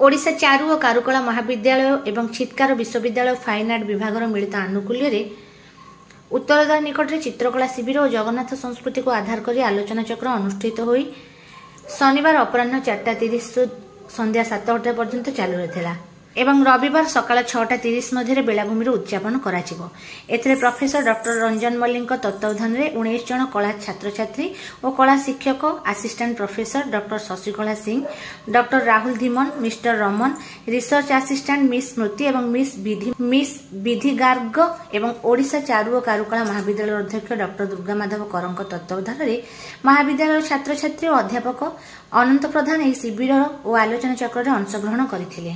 ओडिशा चारु और कारुकला महाविद्यालय एवं छिटकार विश्वविद्यालय फाइन आर्ट विभाग मिलित आनुकूल्य उत्तरद्वार निकट में चित्रकला शिविर और जगन्नाथ संस्कृति को आधार कर आलोचना चक्र अनुष्ठित हो शनिवार अपराह 4:30 संध्या 7:30 पर्यंत चालू रही एवं रविवार सकाळ 6:30 मध्य बेलाभूमि उद्यापन करा प्रोफेसर डॉक्टर रंजन मल्लिक तत्वावधान में 19 जन कला छात्र छात्री और कला शिक्षक assistant professor doctor Shashikala Singh, doctor Rahul Dhiman, mister Raman, research assistant miss Smriti एवं मिस विधि गार्ग एवं ओडिशा चारु और कारुकला महाविद्यालय अध्यक्ष डॉक्टर दुर्गा माधव करंक तत्वावधान में महाविद्यालय छात्र छात्री और अध्यापक अनंत प्रधान शिविर और आलोचना चक्र में अंशग्रहण करथिले।